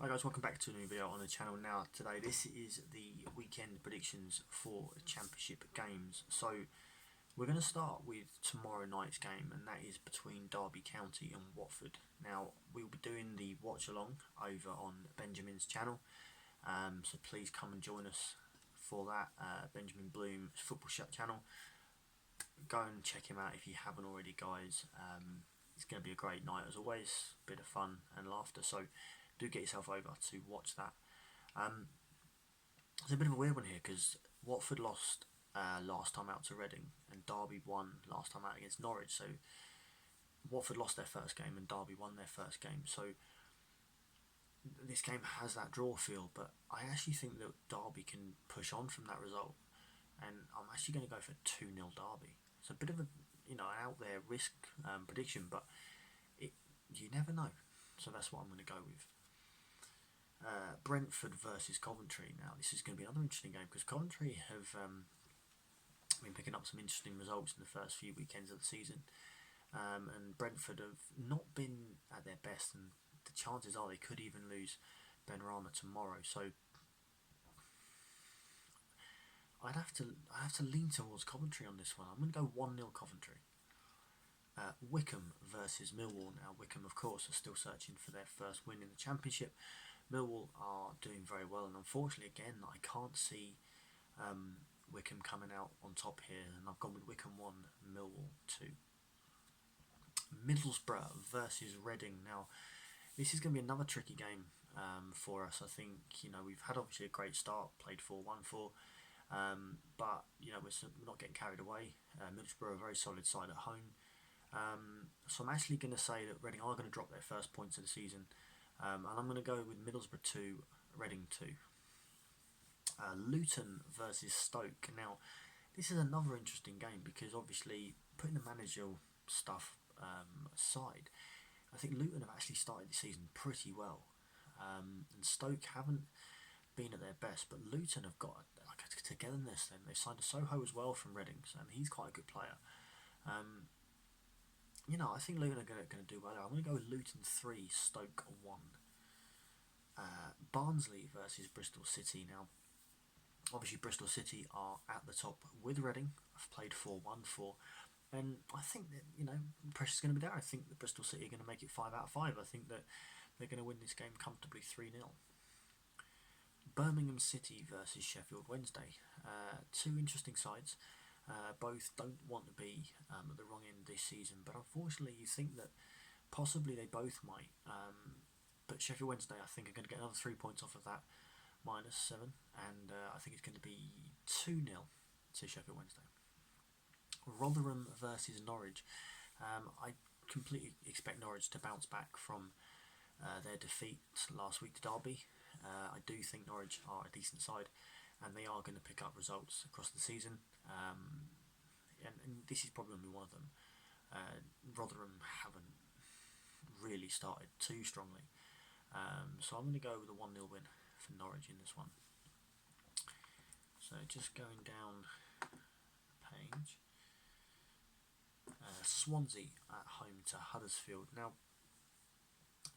Hi guys, welcome back to a new video on the channel. Now today this is the weekend predictions for championship games. So we're going to start with tomorrow night's game, and that is between Derby County and Watford. Now we'll be doing the watch along over on Benjamin's channel, so please come and join us for that. Benjamin Bloom's Football Shut channel. Go and check him out if you haven't already, guys. It's going to be a great night as always, bit of fun and laughter. So do get yourself over to watch that. It's a bit of a weird one here because Watford lost last time out to Reading, and Derby won last time out against Norwich. So Watford lost their first game and Derby won their first game. So this game has that draw feel, but I actually think that Derby can push on from that result, and I'm actually going to go for 2-0 Derby. It's a bit of a an out there risk prediction, but you never know. So that's what I'm going to go with. Brentford versus Coventry. Now this is going to be another interesting game because Coventry have been picking up some interesting results in the first few weekends of the season, and Brentford have not been at their best, and the chances are they could even lose Benrahma tomorrow. So I have to lean towards Coventry on this one. I'm going to go 1-0 Coventry. Wycombe versus Millwall. Now Wycombe, of course, are still searching for their first win in the Championship. Millwall are doing very well, and unfortunately, again, I can't see Wycombe coming out on top here, and I've gone with Wycombe 1, Millwall 2. Middlesbrough versus Reading. Now, this is going to be another tricky game for us. I think we've had obviously a great start, played 4-1 for, but we're not getting carried away. Middlesbrough are a very solid side at home. So I'm actually going to say that Reading are going to drop their first points of the season, and I'm going to go with Middlesbrough 2, Reading 2. Luton versus Stoke. Now, this is another interesting game because obviously, putting the managerial stuff aside, I think Luton have actually started the season pretty well, and Stoke haven't been at their best, but Luton have got like a togetherness. Then they signed a Soho as well from Reading, and he's quite a good player. I think Luton are going to do well. I'm going to go with Luton 3, Stoke 1. Barnsley versus Bristol City. Now, obviously Bristol City are at the top with Reading. I've played 4-1 for, and I think that pressure's going to be there. I think that Bristol City are going to make it 5 out of 5. I think that they're going to win this game comfortably 3-0. Birmingham City versus Sheffield Wednesday. Two interesting sides. Both don't want to be at the wrong end this season, but unfortunately you think that possibly they both might. But Sheffield Wednesday, I think, are going to get another 3 points off of that -7, and I think it's going to be 2-0 to Sheffield Wednesday. Rotherham versus Norwich. I completely expect Norwich to bounce back from their defeat last week to Derby. I do think Norwich are a decent side, and they are going to pick up results across the season. And this is probably going to be one of them. Rotherham haven't really started too strongly, so I'm going to go with a 1-0 win for Norwich in this one. So just going down the page. Swansea at home to Huddersfield. Now,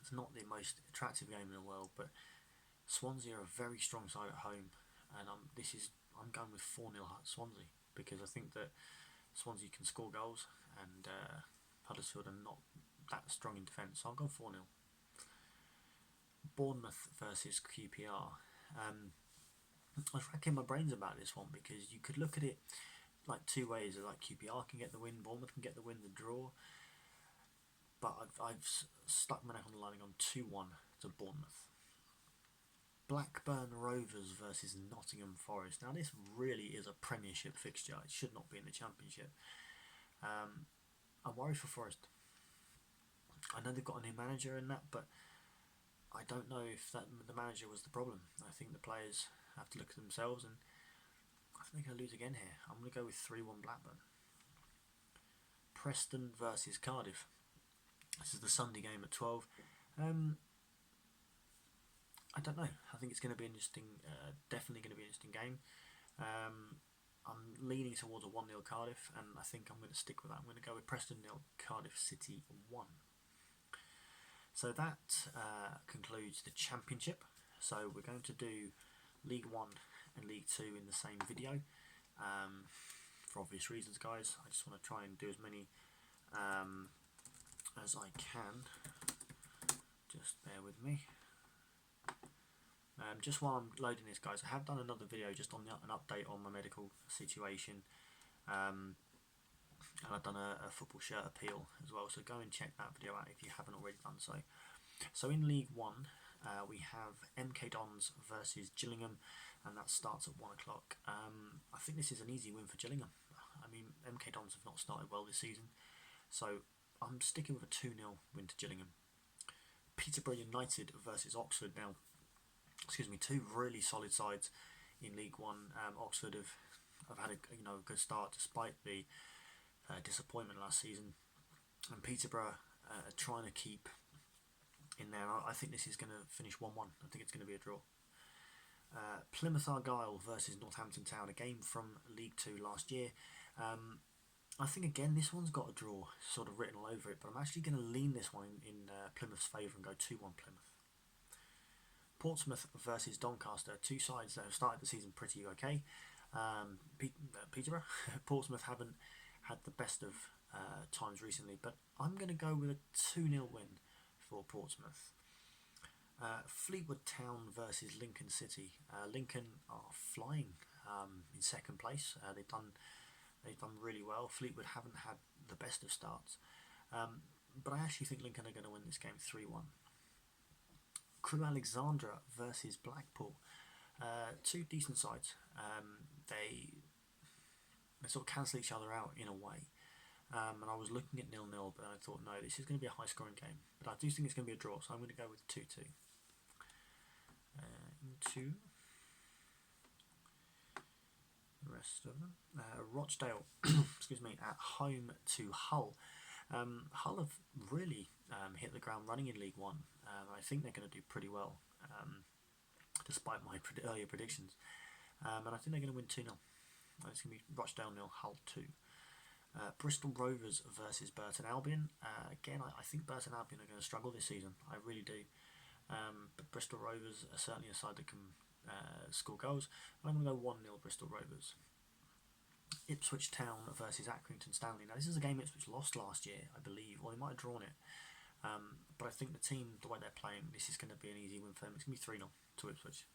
it's not the most attractive game in the world, but Swansea are a very strong side at home, and I'm going with 4-0 Swansea because I think that Swansea can score goals, and Huddersfield are not that strong in defence, so I'll go 4-0. Bournemouth versus QPR. I was racking my brains about this one because you could look at it like two ways. Like QPR can get the win, Bournemouth can get the win, the draw. But I've stuck my neck on the line and gone 2-1 to Bournemouth. Blackburn Rovers versus Nottingham Forest. Now this really is a Premiership fixture. It should not be in the Championship. I'm worried for Forest. I know they've got a new manager in that, but I don't know if the manager was the problem. I think the players have to look at themselves, and I think they're going to lose again here. I'm going to go with 3-1 Blackburn. Preston versus Cardiff. This is the Sunday game at 12. I don't know. I think it's going to be interesting. Definitely going to be an interesting game. I'm leaning towards a 1-0 Cardiff, and I think I'm going to stick with that. I'm going to go with Preston 0, Cardiff City 1. So that concludes the Championship. So we're going to do League 1 and League 2 in the same video. For obvious reasons, guys. I just want to try and do as many as I can. Just bear with me. Just while I'm loading this, guys, I have done another video just on an update on my medical situation. And I've done a football shirt appeal as well, so go and check that video out if you haven't already done so. So in League 1, we have MK Dons versus Gillingham, and that starts at 1 o'clock. I think this is an easy win for Gillingham. I mean, MK Dons have not started well this season, so I'm sticking with a 2-0 win to Gillingham. Peterborough United versus Oxford. Now, excuse me, two really solid sides in League 1. Oxford have had a good start despite the disappointment last season, and Peterborough are trying to keep in there. I think this is going to finish 1-1. I think it's going to be a draw. Plymouth Argyle versus Northampton Town, a game from League 2 last year. I think again this one's got a draw sort of written all over it, but I'm actually going to lean this one in Plymouth's favour and go 2-1 Plymouth. Portsmouth versus Doncaster, two sides that have started the season pretty okay. Peterborough, Portsmouth haven't had the best of times recently, but I'm going to go with a 2-0 win for Portsmouth. Fleetwood Town versus Lincoln City. Lincoln are flying in second place. They've done really well. Fleetwood haven't had the best of starts, but I actually think Lincoln are going to win this game 3-1. Crewe Alexandra versus Blackpool. Two decent sides. They sort of cancel each other out in a way. And I was looking at 0-0, but I thought, no, this is going to be a high-scoring game. But I do think it's going to be a draw, so I'm going to go with 2-2. Into the rest of them. Rochdale, excuse me, at home to Hull. Hull have really hit the ground running in League 1. I think they're going to do pretty well, despite my earlier predictions. And I think they're going to win 2-0. It's going to be Rochdale 0, Hull 2. Bristol Rovers versus Burton Albion. Again, I think Burton Albion are going to struggle this season. I really do. But Bristol Rovers are certainly a side that can score goals. I'm going to go 1-0 Bristol Rovers. Ipswich Town versus Accrington Stanley. Now, this is a game Ipswich lost last year, I believe, or they might have drawn it. But I think the team, the way they're playing, this is going to be an easy win for them. It's going to be 3-0 to Ipswich.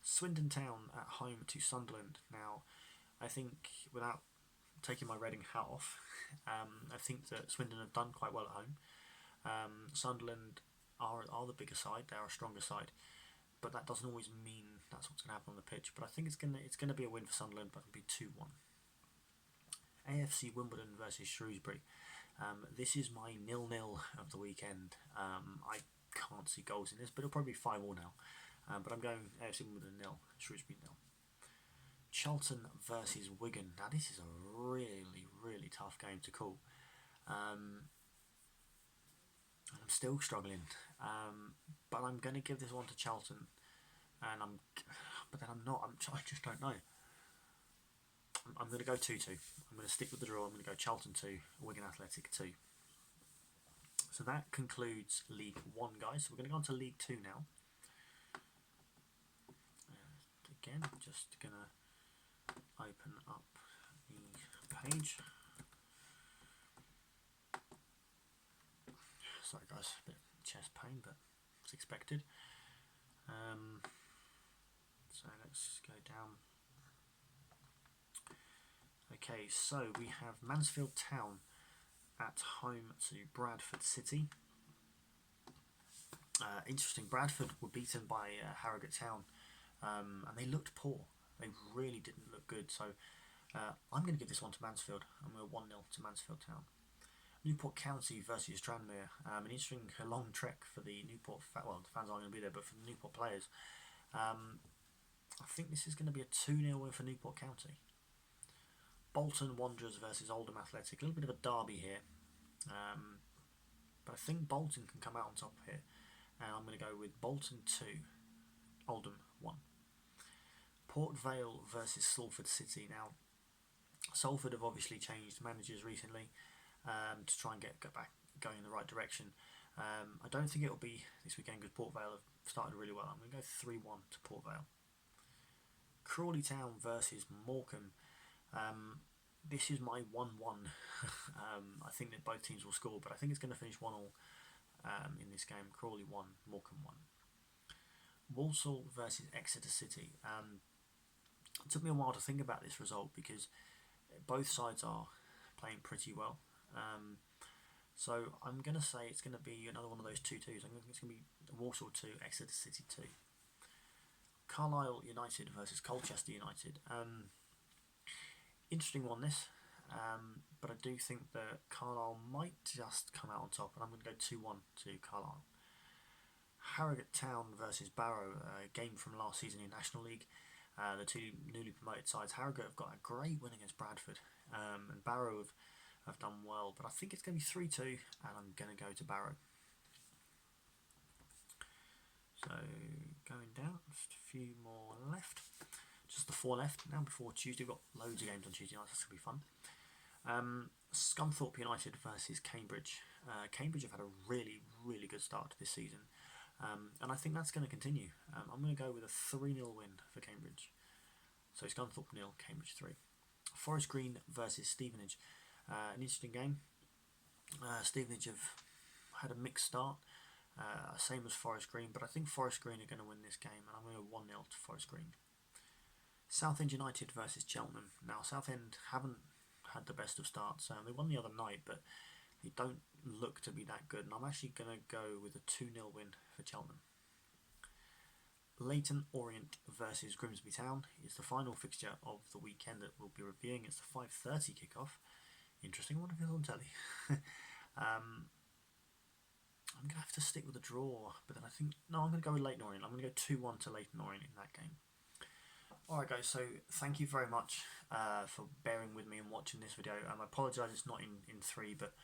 Swindon Town at home to Sunderland. Now, I think without taking my Reading hat off, I think that Swindon have done quite well at home. Sunderland are the bigger side; they are a stronger side, but that doesn't always mean that's what's going to happen on the pitch. But I think it's going to be a win for Sunderland, but it'll be 2-1. AFC Wimbledon versus Shrewsbury. This is my 0-0 of the weekend. I can't see goals in this, but it'll probably be 5-5 now. But I'm going AFC Wimbledon 0, Shrewsbury 0. Charlton versus Wigan. Now this is a really, really tough game to call. I'm still struggling. But I'm going to give this one to Charlton. But then I'm not. I just don't know. I'm going to go 2-2. I'm going to stick with the draw. I'm going to go Charlton 2, Wigan Athletic 2. So that concludes League 1, guys. So we're going to go on to League 2 now. Again, just going to open up the page. Sorry guys, a bit of chest pain, but it's expected. So let's go down. Okay, so we have Mansfield Town at home to Bradford City. Interesting, Bradford were beaten by Harrogate Town, and they looked poor. They really didn't look good, so I'm going to give this one to Mansfield. I'm going to 1-0 to Mansfield Town. Newport County versus Tranmere. An interesting long trek for the Newport, the fans aren't going to be there, but for the Newport players. I think this is going to be a 2-0 win for Newport County. Bolton Wanderers versus Oldham Athletic. A little bit of a derby here. But I think Bolton can come out on top here. And I'm going to go with Bolton 2, Oldham 1. Port Vale versus Salford City. Now, Salford have obviously changed managers recently to try and get back going in the right direction. I don't think it'll be this weekend because Port Vale have started really well. I'm going to go 3-1 to Port Vale. Crawley Town versus Morecambe. This is my 1-1. I think that both teams will score, but I think it's going to finish 1-1 in this game. Crawley 1, Morecambe 1. Walsall versus Exeter City. It took me a while to think about this result because both sides are playing pretty well. So I'm going to say it's going to be another one of those 2-2s. I think it's going to be Walsall 2, Exeter City 2. Carlisle United versus Colchester United. Interesting one this, but I do think that Carlisle might just come out on top, and I'm going to go 2-1 to Carlisle. Harrogate Town versus Barrow, a game from last season in National League. The two newly promoted sides. Harrogate have got a great win against Bradford, and Barrow have done well, but I think it's going to be 3-2, and I'm going to go to Barrow. So going down, just a few more left. Just the 4 left now before Tuesday. We've got loads of games on Tuesday nights, that's going to be fun. Scunthorpe United versus Cambridge. Cambridge have had a really, really good start to this season, and I think that's going to continue. I'm going to go with a 3-0 win for Cambridge. So Scunthorpe 0, Cambridge 3. Forest Green versus Stevenage. An interesting game. Stevenage have had a mixed start, same as Forest Green, but I think Forest Green are going to win this game, and I'm going to 1-0 to Forest Green. Southend United versus Cheltenham. Now Southend haven't had the best of starts. They won the other night, but they don't look to be that good, and I'm actually going to go with a 2-0 win for Cheltenham. Leyton Orient versus Grimsby Town is the final fixture of the weekend that we'll be reviewing. It's the 5:30 kickoff. Interesting, I wonder if it's on telly. I'm going to have to stick with a draw, but then I think, no, I'm going to go with Leyton Orient. I'm going to go 2-1 to Leyton Orient in that game. Alright guys, so thank you very much for bearing with me and watching this video. I apologise it's not in 3, but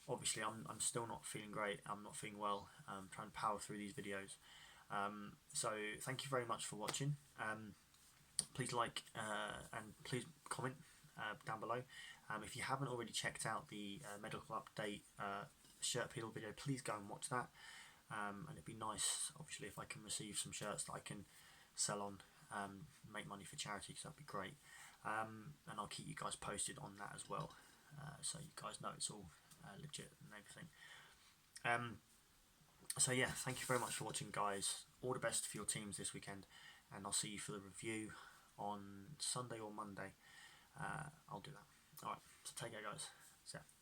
obviously I'm still not feeling great. I'm not feeling well. I'm trying to power through these videos. So thank you very much for watching. Please like and please comment down below. If you haven't already checked out the medical update shirt peel video, please go and watch that. And it'd be nice, obviously, if I can receive some shirts that I can sell on, make money for charity, because that'd be great. And I'll keep you guys posted on that as well, so you guys know it's all legit and everything. So yeah, thank you very much for watching, guys. All the best for your teams this weekend, and I'll see you for the review on Sunday or Monday. I'll do that. Alright, so take care guys. See ya.